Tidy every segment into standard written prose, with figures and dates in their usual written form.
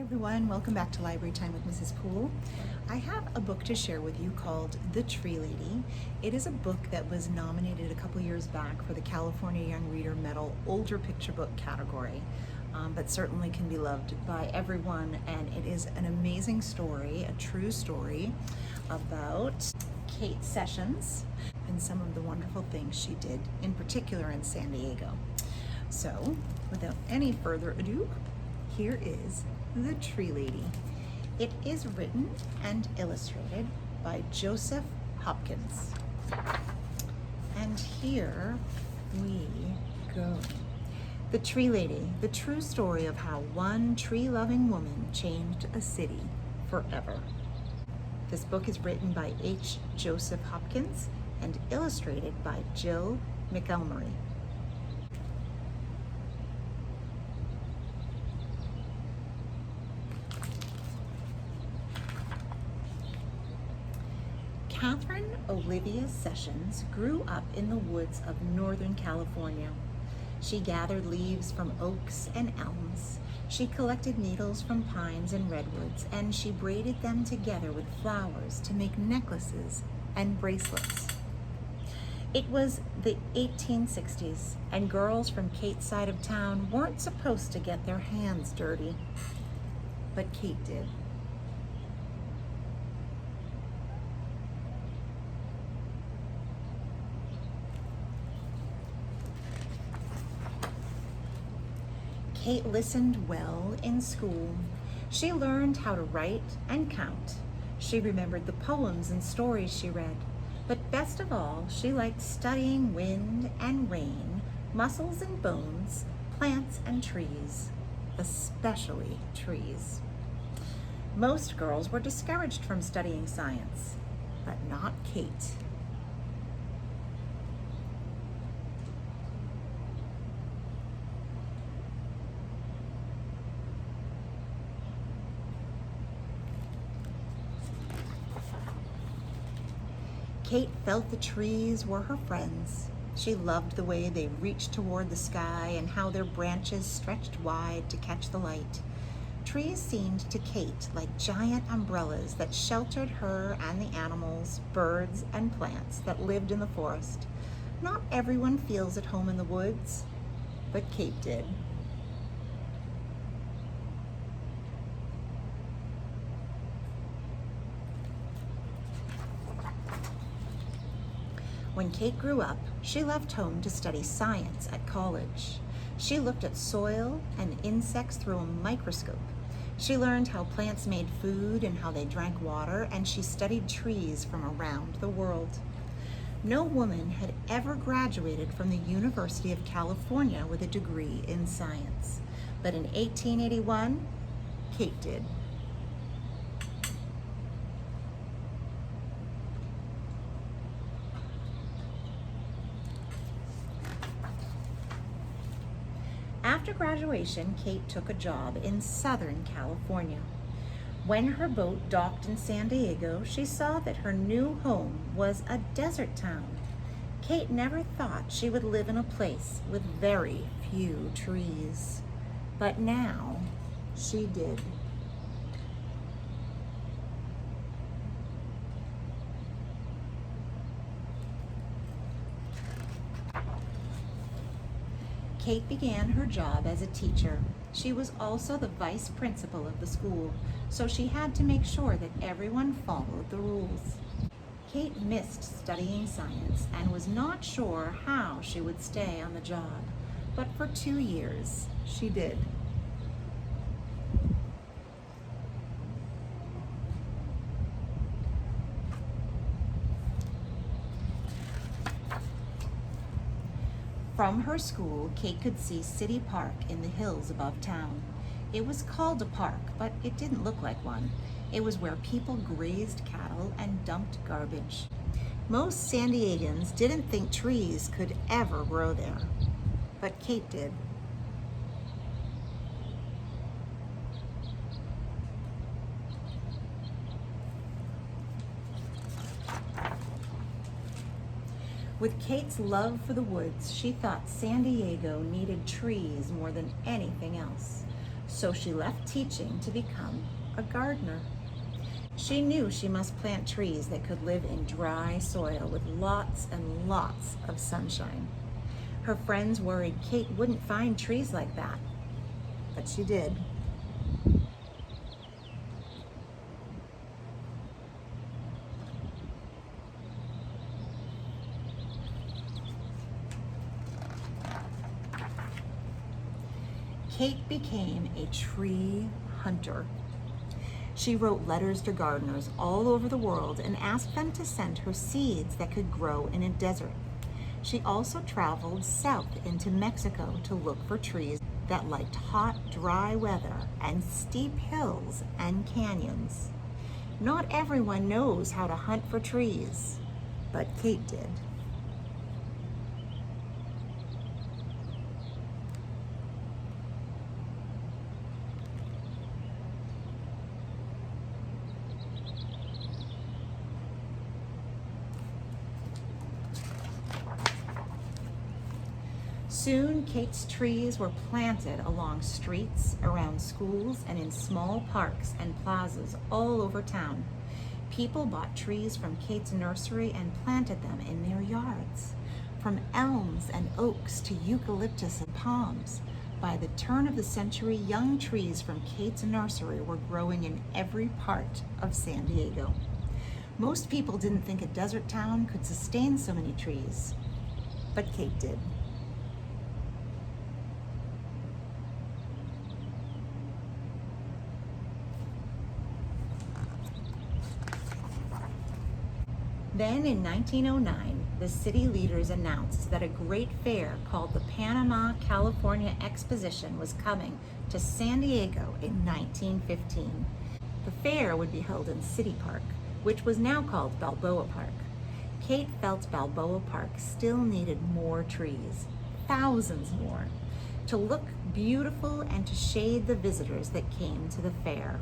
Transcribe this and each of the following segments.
everyone, welcome back to Library Time with Mrs. Poole. I have a book to share with you called The Tree Lady. It is a book that was nominated a couple years back for the California Young Reader Medal Older Picture Book category, but certainly can be loved by everyone, and it is an amazing story, a true story about Kate Sessions and some of the wonderful things she did, in particular in San Diego. So, without any further ado, here is The Tree Lady. It is written and illustrated by Joseph Hopkins. And here we go. The Tree Lady, the true story of how one tree-loving woman changed a city forever. This book is written by H. Joseph Hopkins and illustrated by Jill McElmurry. Catherine Olivia Sessions grew up in the woods of Northern California. She gathered leaves from oaks and elms. She collected needles from pines and redwoods, and she braided them together with flowers to make necklaces and bracelets. It was the 1860s, and girls from Kate's side of town weren't supposed to get their hands dirty, but Kate did. Kate listened well in school. She learned how to write and count. She remembered the poems and stories she read. But best of all, she liked studying wind and rain, muscles and bones, plants and trees, especially trees. Most girls were discouraged from studying science, but not Kate. Kate felt the trees were her friends. She loved the way they reached toward the sky and how their branches stretched wide to catch the light. Trees seemed to Kate like giant umbrellas that sheltered her and the animals, birds, and plants that lived in the forest. Not everyone feels at home in the woods, but Kate did. When Kate grew up, she left home to study science at college. She looked at soil and insects through a microscope. She learned how plants made food and how they drank water, and she studied trees from around the world. No woman had ever graduated from the University of California with a degree in science. But in 1881, Kate did. After graduation, Kate took a job in Southern California. When her boat docked in San Diego, she saw that her new home was a desert town. Kate never thought she would live in a place with very few trees, but now she did. Kate began her job as a teacher. She was also the vice principal of the school, so she had to make sure that everyone followed the rules. Kate missed studying science and was not sure how she would stay on the job, but for 2 years, she did. From her school, Kate could see City Park in the hills above town. It was called a park, but it didn't look like one. It was where people grazed cattle and dumped garbage. Most San Diegans didn't think trees could ever grow there, but Kate did. With Kate's love for the woods, she thought San Diego needed trees more than anything else. So she left teaching to become a gardener. She knew she must plant trees that could live in dry soil with lots and lots of sunshine. Her friends worried Kate wouldn't find trees like that, but she did. Kate became a tree hunter. She wrote letters to gardeners all over the world and asked them to send her seeds that could grow in a desert. She also traveled south into Mexico to look for trees that liked hot, dry weather and steep hills and canyons. Not everyone knows how to hunt for trees, but Kate did. Soon, Kate's trees were planted along streets, around schools, and in small parks and plazas all over town. People bought trees from Kate's nursery and planted them in their yards. From elms and oaks to eucalyptus and palms. By the turn of the century, young trees from Kate's nursery were growing in every part of San Diego. Most people didn't think a desert town could sustain so many trees, but Kate did. Then in 1909, the city leaders announced that a great fair called the Panama California Exposition was coming to San Diego in 1915. The fair would be held in City Park, which was now called Balboa Park. Kate felt Balboa Park still needed more trees, thousands more, to look beautiful and to shade the visitors that came to the fair.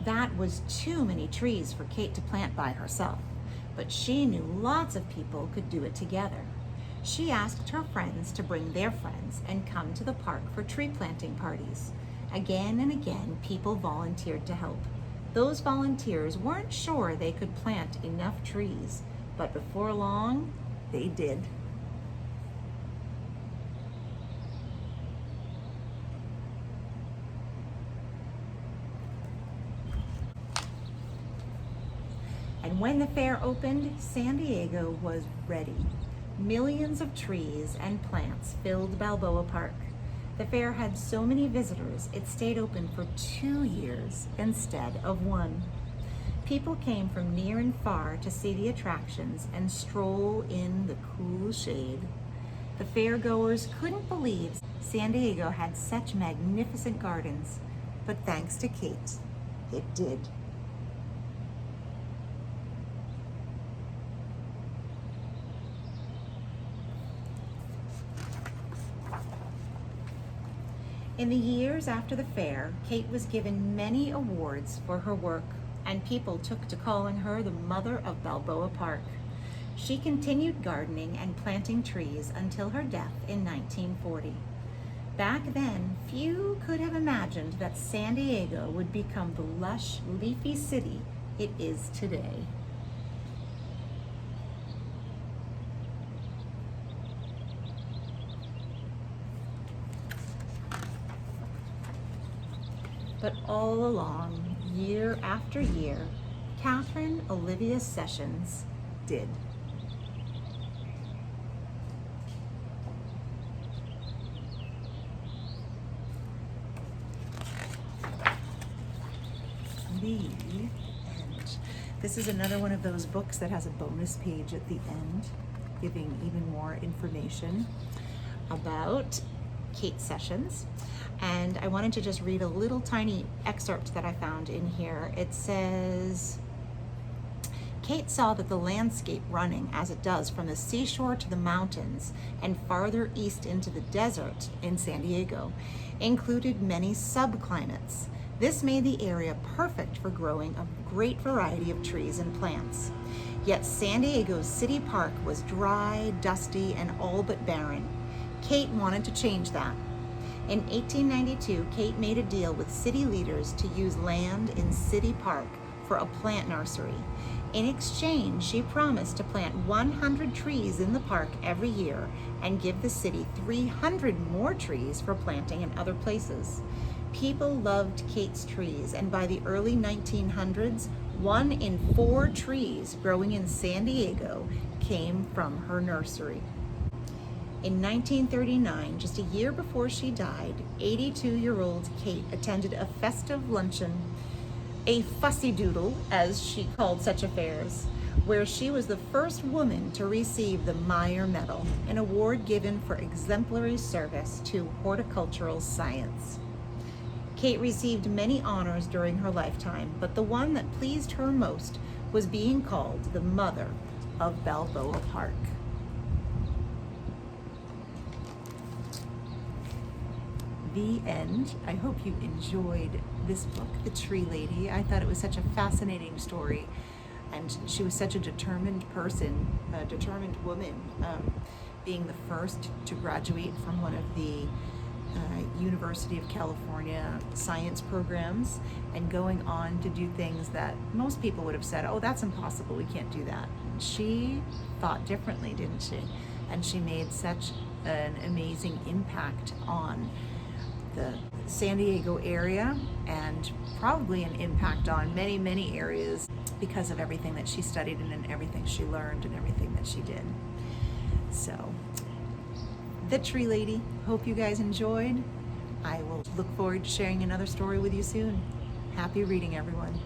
That was too many trees for Kate to plant by herself, but she knew lots of people could do it together. She asked her friends to bring their friends and come to the park for tree planting parties. Again and again, people volunteered to help. Those volunteers weren't sure they could plant enough trees, but before long, they did. And when the fair opened, San Diego was ready. Millions of trees and plants filled Balboa Park. The fair had so many visitors, it stayed open for 2 years instead of 1. People came from near and far to see the attractions and stroll in the cool shade. The fairgoers couldn't believe San Diego had such magnificent gardens, but thanks to Kate, it did. In the years after the fair, Kate was given many awards for her work, and people took to calling her the mother of Balboa Park. She continued gardening and planting trees until her death in 1940. Back then, few could have imagined that San Diego would become the lush, leafy city it is today. But all along, year after year, Catherine Olivia Sessions did. The end. This is another one of those books that has a bonus page at the end, giving even more information about Kate Sessions. And I wanted to just read a little tiny excerpt that I found in here. It says, Kate saw that the landscape running as it does from the seashore to the mountains and farther east into the desert in San Diego included many subclimates. This made the area perfect for growing a great variety of trees and plants. Yet San Diego's city park was dry, dusty, and all but barren. Kate wanted to change that. In 1892, Kate made a deal with city leaders to use land in City Park for a plant nursery. In exchange, she promised to plant 100 trees in the park every year and give the city 300 more trees for planting in other places. People loved Kate's trees, and by the early 1900s, 1 in 4 trees growing in San Diego came from her nursery. In 1939, just a year before she died, 82-year-old Kate attended a festive luncheon, a fussy doodle, as she called such affairs, where she was the first woman to receive the Meyer Medal, an award given for exemplary service to horticultural science. Kate received many honors during her lifetime, but the one that pleased her most was being called the mother of Balboa Park. The end. I hope you enjoyed this book, The Tree Lady. I thought it was such a fascinating story, and she was such a determined person, a determined woman, being the first to graduate from one of the University of California science programs and going on to do things that most people would have said, oh, that's impossible, we can't do that. And she thought differently, didn't she? And she made such an amazing impact on the San Diego area, and probably an impact on many, many areas because of everything that she studied and everything she learned and everything that she did. So, The Tree Lady, hope you guys enjoyed. I will look forward to sharing another story with you soon. Happy reading, everyone.